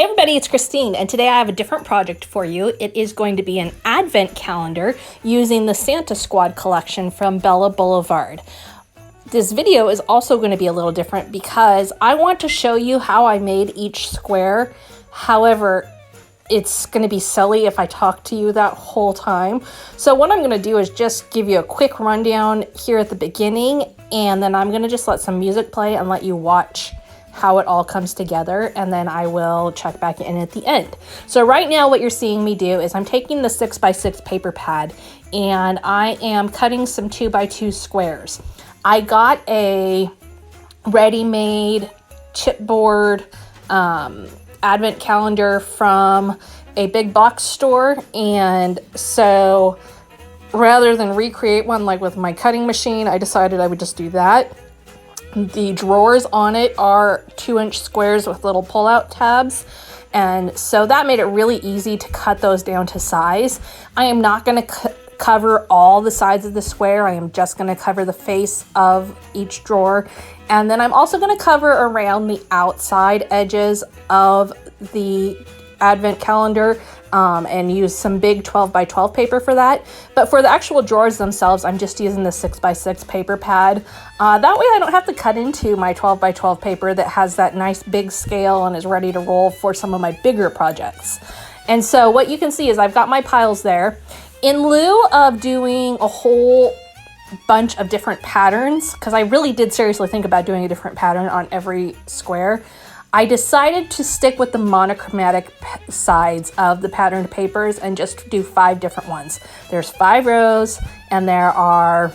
Hey everybody, it's Christine, and today I have a different project for you. It is going to be an advent calendar using the Santa Squad collection from Blvd. This video is also going to be a little different because I want to show you how I made each square. However, it's going to be silly if I talk to you that whole time. So what I'm going to do is just give you a quick rundown here at the beginning, and then I'm going to just let some music play and let you watch how it all comes together, and then I will check back in at the end. So right now what you're seeing me do is I'm taking the 6x6 paper pad and I am cutting some 2x2 squares. I got a ready-made chipboard advent calendar from a big box store, and so rather than recreate one like with my cutting machine, I decided I would just do that. The drawers on it are 2-inch squares with little pull-out tabs, and so that made it really easy to cut those down to size. I am not going to cover all the sides of the square. I am just going to cover the face of each drawer, and then I'm also going to cover around the outside edges of the advent calendar and use some big 12x12 paper for that. But for the actual drawers themselves, I'm just using the 6x6 paper pad. That way I don't have to cut into my 12x12 paper that has that nice big scale and is ready to roll for some of my bigger projects. And so what you can see is I've got my piles there. In lieu of doing a whole bunch of different patterns, because I really did seriously think about doing a different pattern on every square, I decided to stick with the monochromatic sides of the patterned papers and just do 5 different ones. There's 5 rows and there are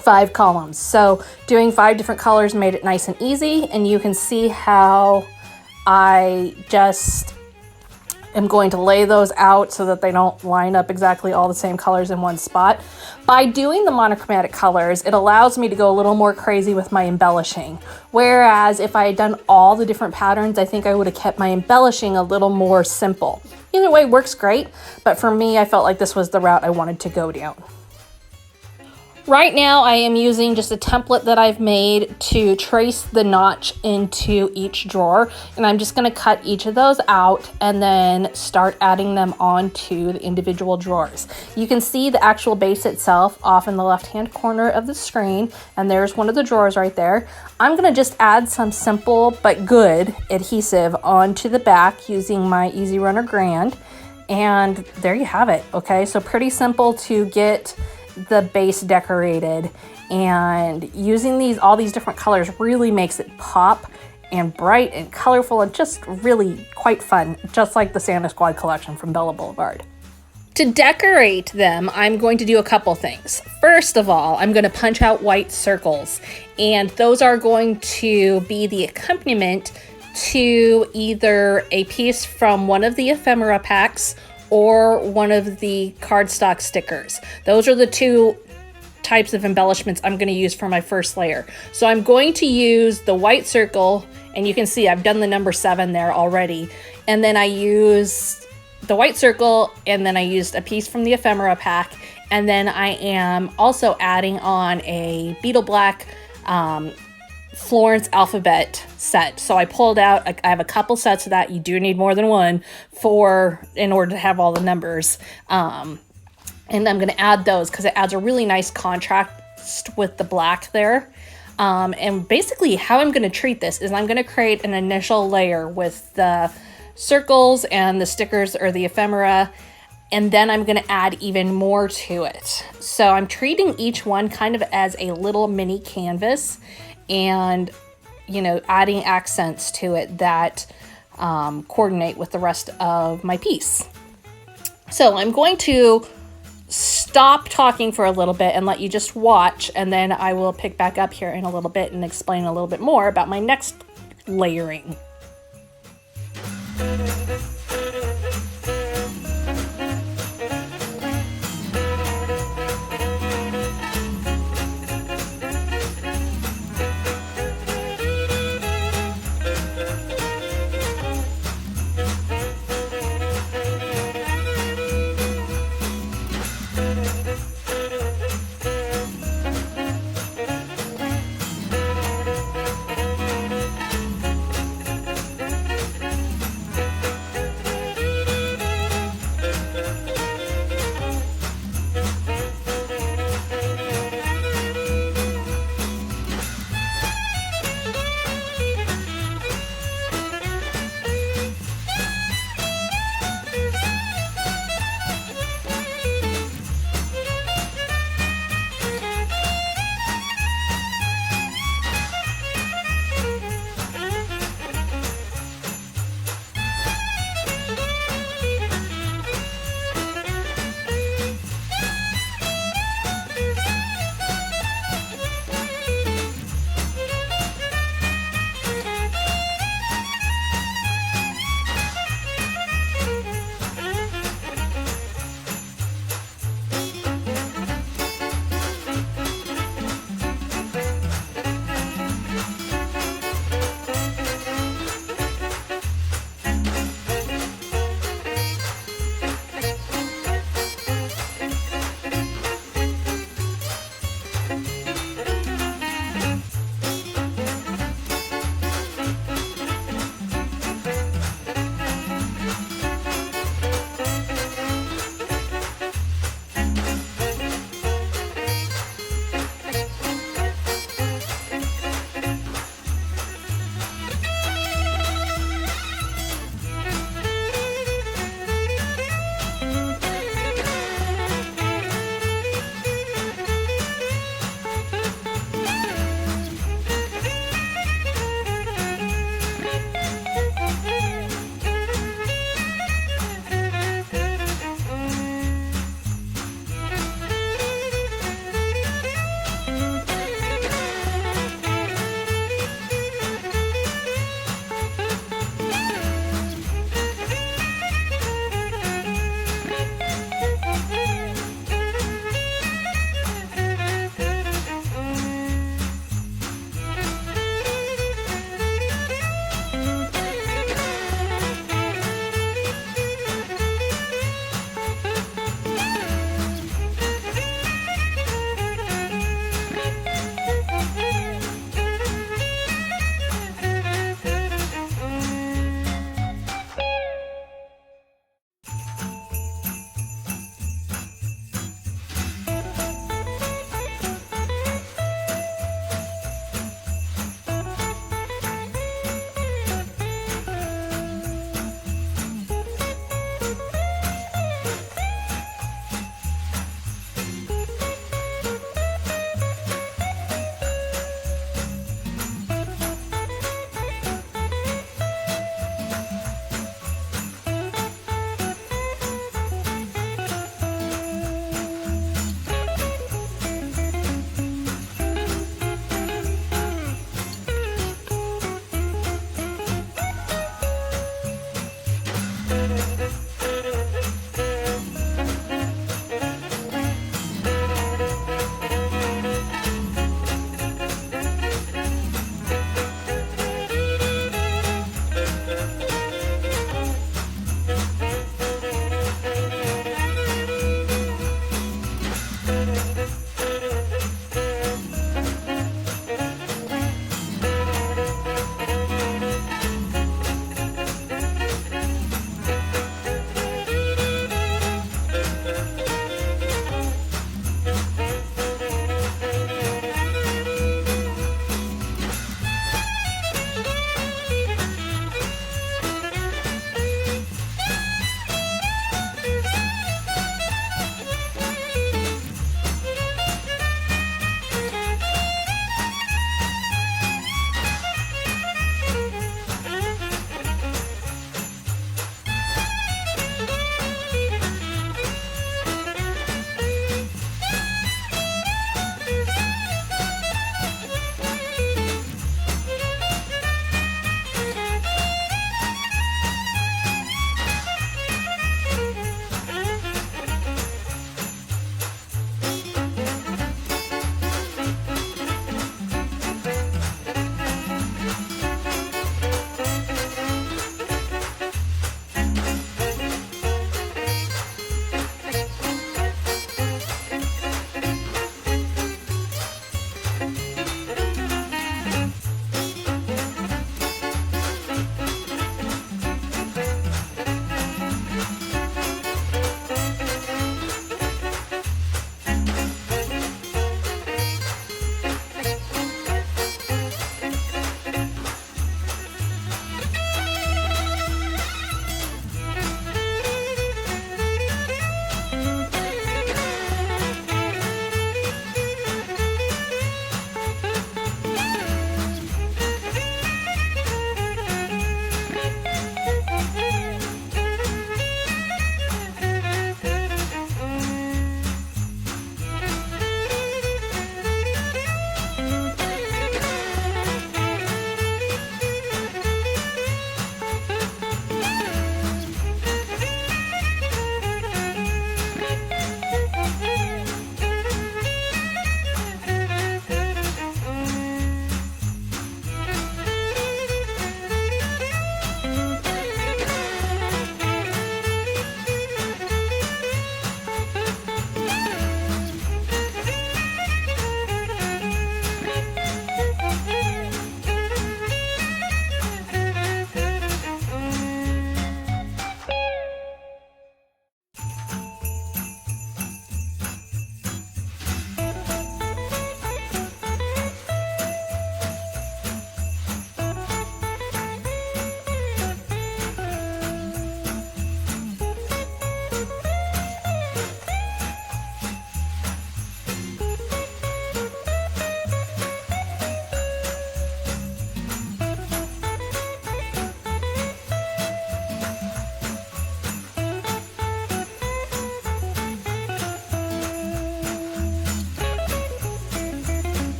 5 columns. So doing 5 different colors made it nice and easy, and you can see how I just am going to lay those out so that they don't line up exactly all the same colors in one spot. By doing the monochromatic colors, it allows me to go a little more crazy with my embellishing. Whereas if I had done all the different patterns, I think I would have kept my embellishing a little more simple. Either way works great, but for me, I felt like this was the route I wanted to go down. Right now, I am using just a template that I've made to trace the notch into each drawer, and I'm just going to cut each of those out and then start adding them onto the individual drawers. You can see the actual base itself off in the left-hand corner of the screen, and there's one of the drawers right there. I'm going to just add some simple but good adhesive onto the back using my Easy Runner Grand, and there you have it. Okay, so pretty simple to get the base decorated, and using all these different colors really makes it pop and bright and colorful and just really quite fun, just like the Santa Squad collection from Blvd. To decorate them, I'm going to do a couple things. First of all, I'm going to punch out white circles, and those are going to be the accompaniment to either a piece from one of the ephemera packs or one of the cardstock stickers. Those are the 2 types of embellishments I'm going to use for my first layer. So I'm going to use the white circle, and you can see I've done the number 7 there already. And then I use the white circle, and then I used a piece from the ephemera pack, and then I am also adding on a beetle black Florence alphabet set. So I pulled out, I have a couple sets of that. You do need more than one in order to have all the numbers. And I'm going to add those because it adds a really nice contrast with the black there. And basically how I'm going to treat this is I'm going to create an initial layer with the circles and the stickers or the ephemera, and then I'm going to add even more to it. So I'm treating each one kind of as a little mini canvas, and adding accents to it that coordinate with the rest of my piece. So I'm going to stop talking for a little bit and let you just watch, and then I will pick back up here in a little bit and explain a little bit more about my next layering.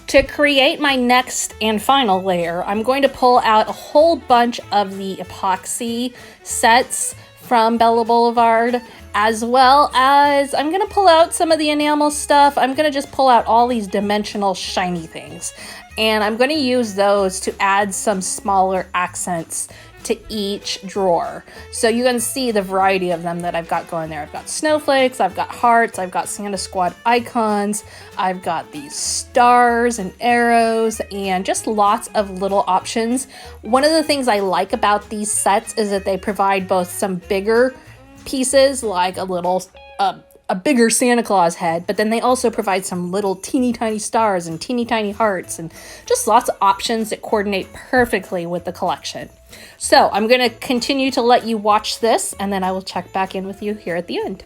To create my next and final layer, I'm going to pull out a whole bunch of the epoxy sets from Bella Boulevard, as well as I'm going to pull out some of the enamel stuff. I'm going to just pull out all these dimensional shiny things, and I'm going to use those to add some smaller accents to each drawer. So you can see the variety of them that I've got going there. I've got snowflakes, I've got hearts, I've got Santa Squad icons, I've got these stars and arrows, and just lots of little options. One of the things I like about these sets is that they provide both some bigger pieces, like a bigger Santa Claus head, but then they also provide some little teeny tiny stars and teeny tiny hearts and just lots of options that coordinate perfectly with the collection. So I'm going to continue to let you watch this, and then I will check back in with you here at the end.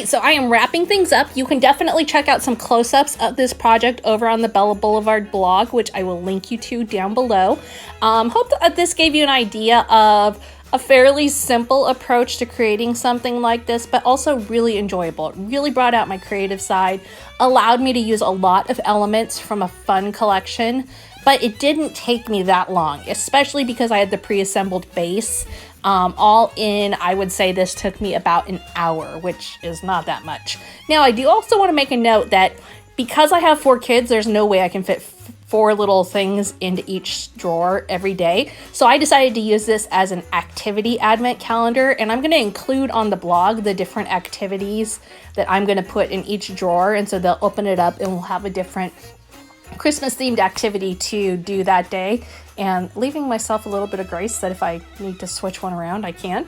right, so I am wrapping things up. You can definitely check out some close-ups of this project over on the Bella Boulevard blog, which I will link you to down below. Hope that this gave you an idea of a fairly simple approach to creating something like this, but also really enjoyable. It really brought out my creative side, allowed me to use a lot of elements from a fun collection, but it didn't take me that long, especially because I had the pre-assembled base. All in, I would say this took me about an hour, which is not that much. Now, I do also want to make a note that because I have 4 kids, there's no way I can fit 4 little things into each drawer every day. So I decided to use this as an activity advent calendar, and I'm going to include on the blog the different activities that I'm going to put in each drawer. And so they'll open it up and we'll have a different Christmas themed activity to do that day, and leaving myself a little bit of grace that if I need to switch one around, I can.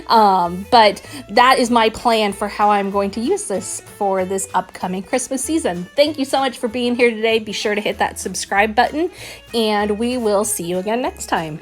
But that is my plan for how I'm going to use this for this upcoming Christmas season. Thank you so much for being here today. Be sure to hit that subscribe button, and we will see you again next time.